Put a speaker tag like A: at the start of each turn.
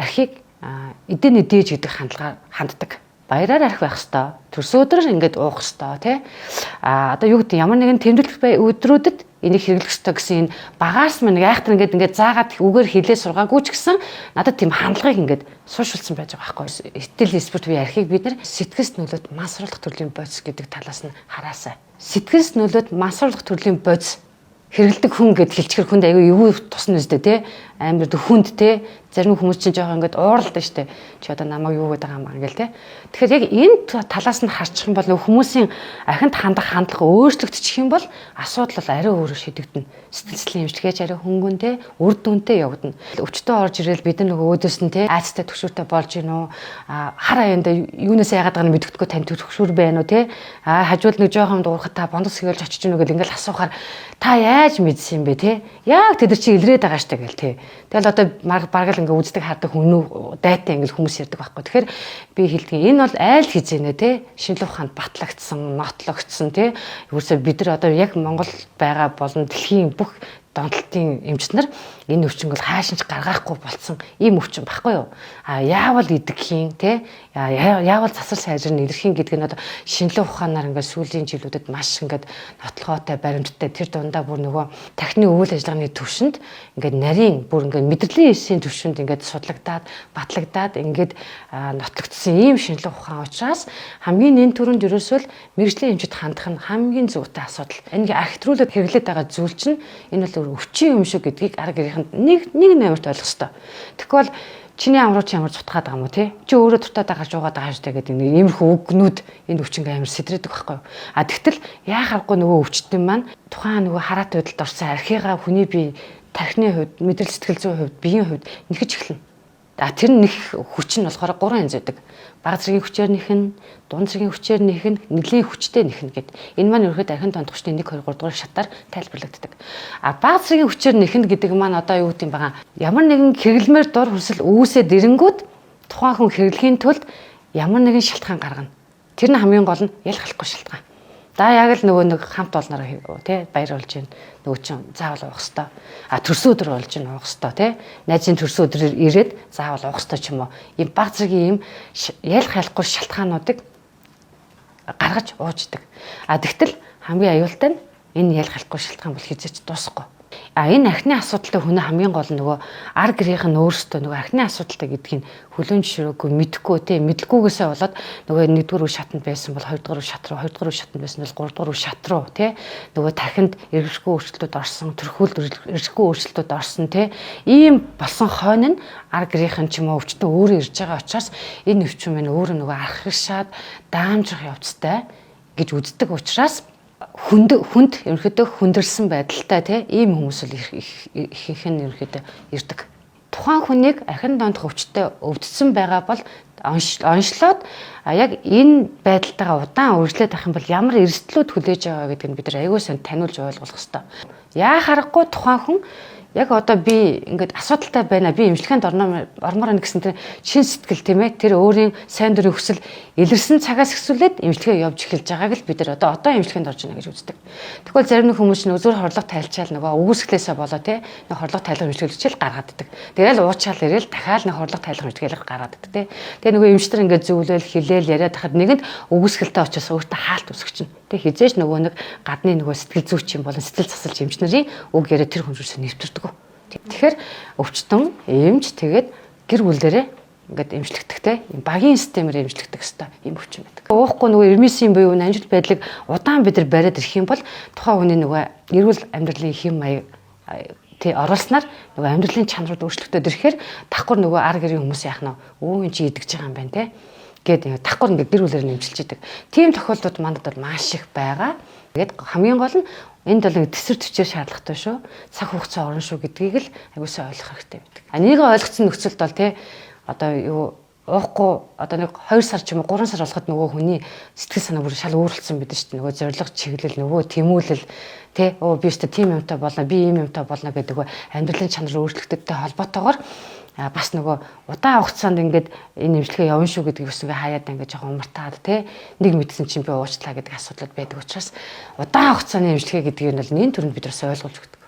A: архийг эдийн дээж гэдэг хандлагаар ханддаг. Баяраар архи байх хэвээр. Төрсөн өдөр ингээд уух хэвээр тий. Одоо юу гэдэг ямар нэгэн тэмдэглэх өдрүүдэд энийг хэрэглэх ёстой гэсэн энэ багаас мань айхтар ингээд заагаад үгээр хэлээ сургаагүй ч гэсэн надад тийм хандлагыг ингээд суушилсан байж байгаа байхгүй. Итэл спорт буюу архийг бид нар сэтгэс нөлөөт мансруулах төрлийн бодис гэдэг талаас нь хараасаа. Сэтгэс нөлөөт мансруулах төрлийн бодис хэрэгэлдэг хүн гэд хэлчихэр хүнд аягүй юу тусна үстэй тий. Амар хүнд тий. Зарим хүмүүс чинь жоохон ингээд ууралдаа штэ. Чи одоо намайг юу гэдэг юм аа ингээл тий. Тэгэхээр яг энэ талаас нь харчих юм бол хүмүүсийн ахинд хандах хандлага өөрчлөгдчих юм бол асуудал бол арай өөрөөр шийдэгдэнэ. Сэтгэл эмчилгээч арай хөнгөн тий. Үр дүнтэй явагдана. Өвчтөө орж ирэл бид нар нөгөө өөдөөс нь тий айцтай төгшүүртэй болж гин үү? Хар аяанда юунаас яагаад байгааг нь мэддэггүй тань төгшүүр байна уу тий? Хажууд нэг жоохон дуурахад та бондос хийлж очиж гинүү гэл ингээл асуухаар та яаж мэдсэн юм бэ тий? Яг тэд нар чи илрээд байгаа штэ гэл тий. Тэгэл одоо бараг л ингээ үздэг хардаг хүн дайтай ингээл хүмүүс ярьдаг байхгүй. Тэгэхээр би хэлдэг энэ бол айл хизээнэ тий шинжлэх ухаанд батлагдсан, нотлогдсон тий. Юусе бид нар одоо яг Монгол байгаа болон дэлхийн бүх донтолтын эмч нар энэ өвчин бол хаашинч гаргахгүй болцсон ийм өвчин байхгүй юу? Яавал идэгхийн тий яавал засал сайжрын илэрхийн гэдэг нь одоо шинжлэх ухаанаар ингээд сүүлийн жилүүдэд маш ингээд нотлохоотой баримттай тэр дундаа бүр нөгөө тархины үйл ажиллагааны төвшөнд ингээд нарийн бүр ингээд мэдрэлийн эсийн төвшөнд ингээд судлагдаад батлагдаад ингээд нотлогдсон ийм шинжлэх ухаан учраас хамгийн нэн төрөнд ерөөсөө мэрэгжлийн эмчид хандах нь хамгийн зүйтэй асуудал. Энэ архитруулаад хэрэглээд байгаа зүйл чинь энэ бол өвчин юм шиг гэдгийг арга гэрийнхэнд нэг нэмэрт ойлгох хэрэгтэй. Тэгвэл чиний амруу чи ямар цутгаад байгаа юм уу тий? Чи өөрөө дуртаад гарч угаад байгаа штэ гэдэг нэг иймэрхүү үгнүүд энэ өвчнг амар сэтрээдэг байхгүй юу? Тэгтэл яахааргүй нөгөө өвчтөн маань тухайн нөгөө хараат байдалд орсон архигаа хүний бие тархины хувьд, мэдрэл сэтгэл зүйн хувьд, биеийн хувьд нэхэж эхэлнэ. Тэр нэх хүч нь болохоор 3 янз байдаг. Бага зэргийн хүчээр нэхэн, дунд зэргийн хүчээр нэхэн, нэлийн хүчтэй нэхэн гэд. Энэ маань ерөөхдөө архин донд хүчний 1 2 3 дугаар шатаар тайлбарлагддаг. Бага зэргийн хүчээр нэхэн гэдэг маань одоо юу гэдэм байгаа. Ямар нэгэн хэрэглэмээр дур хүрсэл үүсээд ирэнгүүт тухайн хүн хэрэглэхийн тулд ямар нэгэн шалтгаан гаргана. Тэр нь хамгийн гол нь яль халахгүй шалтгаан. Яг л нөгөө нэг хамт олнороо тий баяр болж байна. Нөгөө чинь заавал уух хэвээр. Төрсөн өдөр болж байна уух хэвээр тий. Найзын төрсөн өдрөөр ирээд заавал уух хэвээр ч юм уу. Ийм баг зэргийн ийм яль халахгүй шалтгаануудыг гаргаж ууждаг. Тэгтэл хамгийн аюултай нь энэ яль халахгүй шалтгаан бол хизээч дуусахгүй. Энэ архины асуудалтай хүн хамгийн гол нөгөө ар гэрийнх нь өөрсдөө нөгөө архины асуудалтай гэдгийг хөлөөн жишрөөгүй мэдэхгүй тий мэдлгүйгээсээ болоод нөгөө 1-р үе шатнд байсан бол 2-р үе шат руу 2-р үе шатнд байсан бол 3-р үе шат руу тий нөгөө тархинд эргэшгүй өөрчлөлтүүд орсон төрхүүлд эргэшгүй өөрчлөлтүүд орсон тий ийм болсон хойно нь ар гэрийнх нь ч юм уу өвчтөн өөрөө ирж байгаа учраас энэ өвчин мань өөрөө нөгөө архишаад даамжрах явцтай гэж үздэг учраас хүнд ерөнхийдөө хүндэрсэн байдалтай тийм ийм хүмүүс л ихэнх нь ерөнхийдөө ирдэг. Тухайн хүнийг архин дондох өвчтөй өвдсөн байгаа бол онцлоод яг энэ байдалтайгаа удаан үргэлжлээд авах юм бол ямар эрсдлүүд хүлээж байгаа гэдгийг бид нар аягүй сайн таниулж ойлгох хэрэгтэй. Яа харахгүй тухайн хүн яг одоо би ингээд асуудалтай байна. Би эмчилгээнд ормоор байна гэсэн тэр шин сэтгэл тийм ээ. Тэр өөрийн сайн дурын хүсэл илэрсэн цагаас эхлүүлээд эмчилгээ явж эхэлж байгааг л бид нар одоо эмчилгээнд орж байна гэж үздэг. Тэгвэл зарим нэг хүмүүс нь зөвхөн хорлого тайлчаал нөгөө өгөөсглээсээ болоо тийм нэг хорлого тайлах эмчилгээ хичээл гаргаад ддаг. Тэгэл уучаал ирээл дахиад нэг хорлого тайлах эмчилгээ гаргаад ддаг тийм. Тэгээ нөгөө эмчтэр ингээд зөвлөөл хилээл яриад хахад нэгэнд өгөөсгэлтэй очиж өөртөө хаалт үсгэж чинь. Тэг хизээж нөгөө нэг гадны нөгөө сэтгэл зүйч юм болон сэтгэл засалж эмч нарын үг яриа тэр хүн рүүсээ нэвтэрдэг. Тэгэхээр өвчтөн эмч тэгээд гэр бүл дээрээ ингээд эмчлэгдэхтэй багийн системээр эмчлэгдэх хэвээр юм өвчин байдаг. Уухгүй нөгөө эрмисийн буюу амжилт байдлыг удаан бид нар бариад ирэх юм бол тухайн хүний нөгөө эрүүл амьдралын хэм маяг оруулснаар нөгөө амьдралын чанарууд өөрчлөгдөд ирэхээр давхар нөгөө ар гэрийн хүмүүс яах нь өө эн чи идэж байгаа юм байна те гээд давхар ингээд гэр бүлээр нэмжилж идэг. Тийм тохиолдлууд манайд бол маш их байгаа. Тэгээд хамгийн гол нь энд бол төсвөр төвчээр шаардлагатай шүү. Цаг хугацаа орно шүү гэдгийг л агуулсаа ойлгох хэрэгтэй байдаг. Энийг ойлгоцсон нөхцөлд бол тий одоо юу уухгүй одоо нэг 2 сар ч юм уу 3 сар болоход нөгөө хүний сэтгэл санаа бүр шал өөрлөсөн байдаг шүү дээ. Нөгөө зориг чиглэл нөгөө тэмүүлэл тий би өстө тийм юмтай болно би ийм юмтай болно гэдэг нөгөө амьдралын чанар өөрчлөгдөлттэй холбоотойгоор бас нөгөө удаан хугацаанд ингээд энэ эмчилгээ явна шүү гэдгийг бас ингээ хаяад ингээ жоохон умартаад тий нэг мэдсэн чинь би уучлаа гэдэг асуудал байдаг учраас удаан хугацааны эмчилгээ гэдэг нь бол нэн төрөнд бид бас ойлгуулж өгдөг.